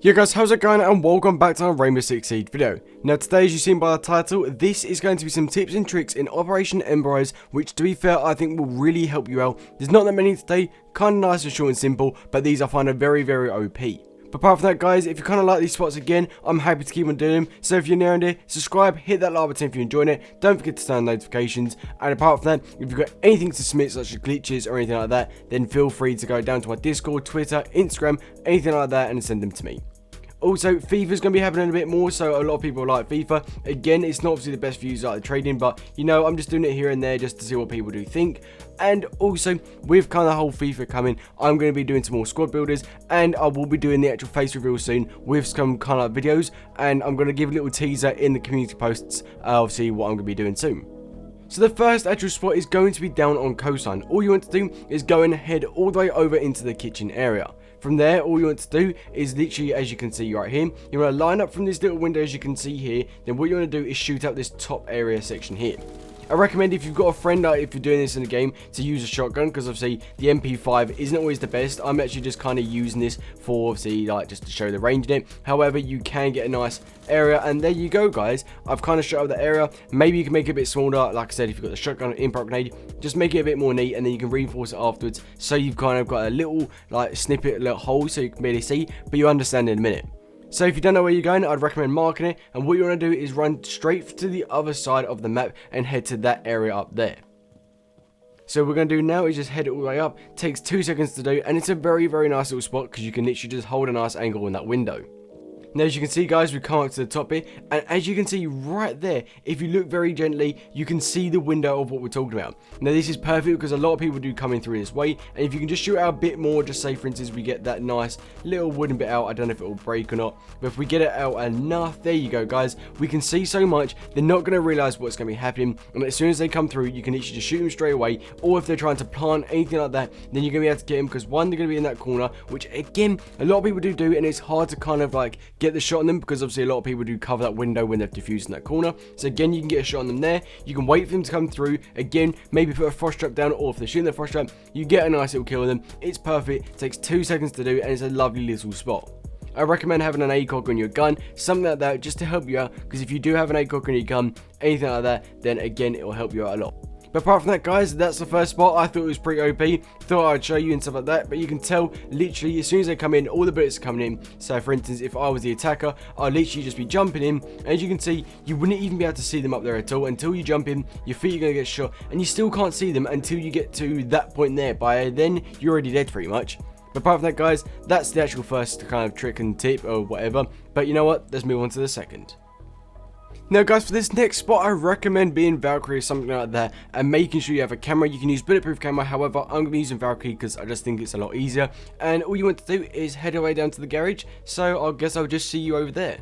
Yo guys, how's it going, and welcome back to our Rainbow Six Siege video. Now today, as you've seen by the title, this is going to be some tips and tricks in Operation EMBER, which to be fair, I think will really help you out. There's not that many today, kind of nice and short and simple, but these I find are very, very OP. But apart from that guys, if you kind of like these spots again, I'm happy to keep on doing them. So if you're new around here, subscribe, hit that like button if you're enjoying it. Don't forget to turn on notifications. And apart from that, if you've got anything to submit such as glitches or anything like that, then feel free to go down to my Discord, Twitter, Instagram, anything like that, and send them to me. Also, FIFA's going to be happening a bit more, so a lot of people like FIFA. Again, it's not obviously the best for users like the trading, but you know, I'm just doing it here and there just to see what people do think. And also, with kind of the whole FIFA coming, I'm going to be doing some more squad builders, and I will be doing the actual face reveal soon with some kind of videos, and I'm going to give a little teaser in the community posts, obviously what I'm going to be doing soon. So the first actual spot is going to be down on coastline. All you want to do is go and head all the way over into the kitchen area. From there, all you want to do is literally, as you can see right here, you want to line up from this little window as you can see here. Then what you want to do is shoot out this top area section here. I recommend if you've got a friend, if you're doing this in a game, to use a shotgun, because obviously the MP5 isn't always the best. I'm actually just kind of using this for obviously just to show the range in it. However, you can get a nice area, and there you go guys. I've kind of shot out the area. Maybe you can make it a bit smaller. Like I said, if you've got the shotgun or impact grenade, just make it a bit more neat, and then you can reinforce it afterwards, so you've kind of got a little snippet, a little hole so you can barely see, but you understand in a minute. So if you don't know where you're going, I'd recommend marking it, and what you want to do is run straight to the other side of the map and head to that area up there. So what we're going to do now is just head it all the way up. It takes 2 seconds to do, and it's a very, very nice little spot because you can literally just hold a nice angle in that window. Now as you can see guys, we've come up to the top here, and as you can see right there, if you look very gently, you can see the window of what we're talking about. Now this is perfect because a lot of people do come in through this way, and if you can just shoot out a bit more, just say for instance we get that nice little wooden bit out, I don't know if it will break or not, but if we get it out enough, there you go guys, we can see so much, they're not going to realise what's going to be happening, and as soon as they come through, you can literally just shoot them straight away, or if they're trying to plant anything like that, then you're going to be able to get them, because one, they're going to be in that corner, which again, a lot of people do, and it's hard to kind of get the shot on them, because obviously a lot of people do cover that window when they're defused in that corner. So again, you can get a shot on them there. You can wait for them to come through. Again, maybe put a frost trap down, or if they're shooting the frost trap, you get a nice little kill on them. It's perfect. It takes 2 seconds to do, and it's a lovely little spot. I recommend having an ACOG on your gun, something like that, just to help you out, because if you do have an ACOG on your gun, anything like that, then again, it will help you out a lot. But apart from that guys, that's the first spot. I thought it was pretty OP, thought I'd show you and stuff like that, but you can tell literally as soon as they come in, all the bullets are coming in. So for instance, if I was the attacker, I'd literally just be jumping in, and as you can see, you wouldn't even be able to see them up there at all until you jump in. Your feet are going to get shot, and you still can't see them until you get to that point there. By then, you're already dead pretty much. But apart from that guys, that's the actual first kind of trick and tip or whatever. But you know what, let's move on to the second. Now guys, for this next spot, I recommend being Valkyrie or something like that, and making sure you have a camera. You can use bulletproof camera, however, I'm going to be using Valkyrie because I just think it's a lot easier. And all you want to do is head away down to the garage, so I guess I'll just see you over there.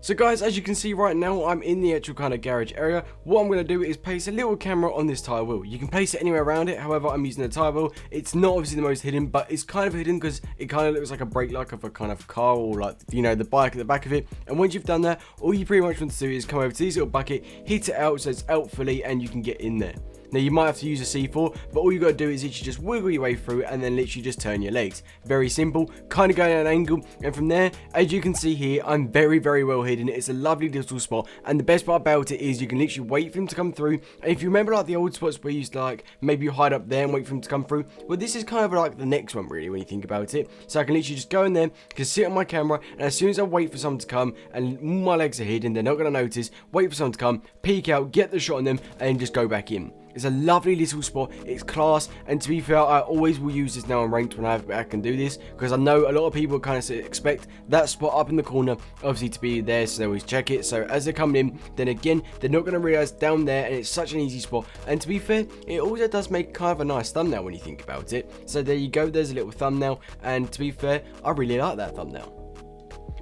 So guys, as you can see right now, I'm in the actual kind of garage area. What I'm going to do is place a little camera on this tire wheel. You can place it anywhere around it, however, I'm using a tire wheel. It's not obviously the most hidden, but it's kind of hidden because it kind of looks like a brake light of a kind of car, or the bike at the back of it. And once you've done that, all you pretty much want to do is come over to this little bucket, hit it out so it's out fully, and you can get in there. Now you might have to use a C4, but all you got to do is literally just wiggle your way through, and then literally just turn your legs. Very simple, kind of going at an angle, and from there, as you can see here, I'm very, very well hidden. It's a lovely little spot, and the best part about it is you can literally wait for him to come through. And if you remember the old spots where you used to maybe hide up there and wait for him to come through, well this is kind of the next one really when you think about it. So I can literally just go in there, can sit on my camera, and as soon as I wait for someone to come, and my legs are hidden, they're not going to notice, wait for someone to come, peek out, get the shot on them, and just go back in. It's a lovely little spot, it's class, and to be fair, I always will use this now on ranked when I can do this, because I know a lot of people kind of expect that spot up in the corner, obviously to be there, so they always check it. So as they're coming in, then again, they're not going to realise down there, and it's such an easy spot. And to be fair, it also does make kind of a nice thumbnail when you think about it. So there you go, there's a little thumbnail, and to be fair, I really like that thumbnail.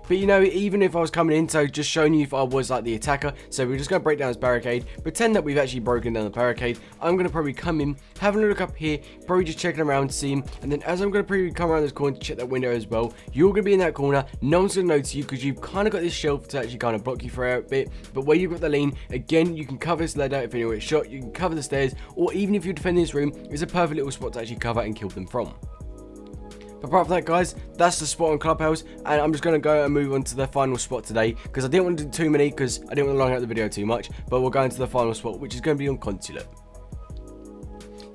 But you know, even if I was coming in, so just showing you if I was the attacker, so we're just going to break down this barricade, pretend that we've actually broken down the barricade. I'm going to probably come in, having a look up here, probably just checking around, seeing, and then as I'm going to probably come around this corner to check that window as well, you're going to be in that corner, no one's going to notice you because you've kind of got this shelf to actually kind of block you for a bit, but where you've got the lean, again, you can cover this ladder if anyone gets shot, you can cover the stairs, or even if you're defending this room, it's a perfect little spot to actually cover and kill them from. But apart from that, guys, that's the spot on Clubhouse, and I'm just going to go and move on to the final spot today, because I didn't want to do too many, because I didn't want to long out the video too much, but we're going to the final spot, which is going to be on Consulate.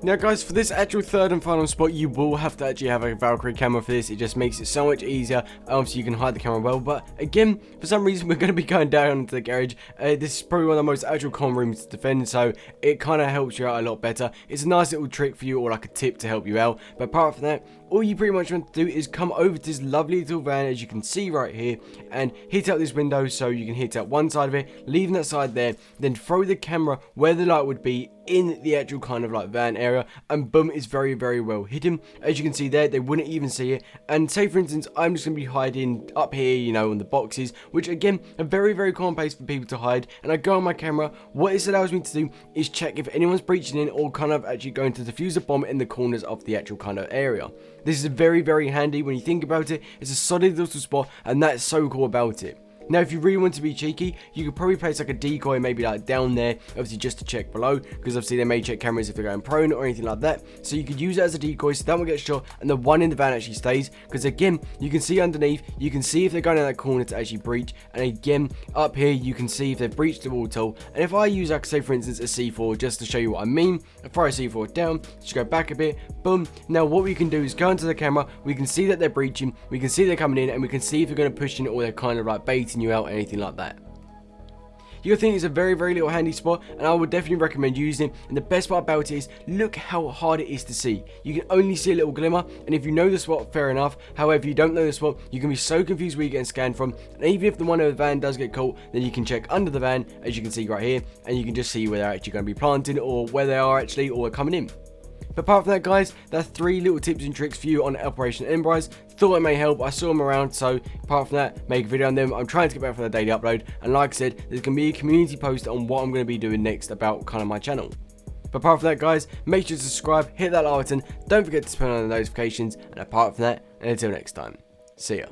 Now guys, for this actual third and final spot, you will have to actually have a Valkyrie camera for this. It just makes it so much easier. Obviously you can hide the camera well, but again, for some reason we're going to be going down into the garage. This is probably one of the most actual common rooms to defend, so it kind of helps you out a lot better. It's a nice little trick for you, or like a tip to help you out. But apart from that, all you pretty much want to do is come over to this lovely little van, as you can see right here, and hit out this window. So you can hit out one side of it, leaving that side there, then throw the camera where the light would be in the actual kind of like van area, and boom, it's very, very well hidden. As you can see there, they wouldn't even see it. And say for instance, I'm just going to be hiding up here, you know, on the boxes, which again, a very, very common place for people to hide. And I go on my camera, what this allows me to do is check if anyone's breaching in, or kind of actually going to defuse a bomb in the corners of the actual kind of area. This is very, very handy when you think about it. It's a solid little spot, and that's so cool about it. Now, if you really want to be cheeky, you could probably place like a decoy maybe like down there, obviously just to check below, because obviously they may check cameras if they're going prone or anything like that. So you could use it as a decoy, so that one gets shot and the one in the van actually stays, because again, you can see underneath, you can see if they're going in that corner to actually breach, and again, up here, you can see if they've breached the wall tool. And if I use, like, say for instance, a C4, just to show you what I mean, I throw a C4 down, just go back a bit, boom. Now what we can do is go into the camera, we can see that they're breaching, we can see they're coming in, and we can see if they're going to push in, or they're kind of like baiting you out, anything like that. You'll think it's a very, very little handy spot, and I would definitely recommend using it. And the best part about it is, look how hard it is to see. You can only see a little glimmer, and if you know the spot, fair enough. However, if you don't know the spot, you can be so confused where you're getting scanned from. And even if the one in the van does get caught, then you can check under the van, as you can see right here, and you can just see where they're actually going to be planting, or where they are actually, or coming in. But apart from that, guys, that's 3 little tips and tricks for you on Operation EMBER. Thought it may help. I saw them around, so apart from that, make a video on them. I'm trying to get back for the daily upload, and like I said, there's going to be a community post on what I'm going to be doing next about kind of my channel. But apart from that, guys, make sure to subscribe, hit that like button, don't forget to turn on the notifications, and apart from that, until next time, see ya.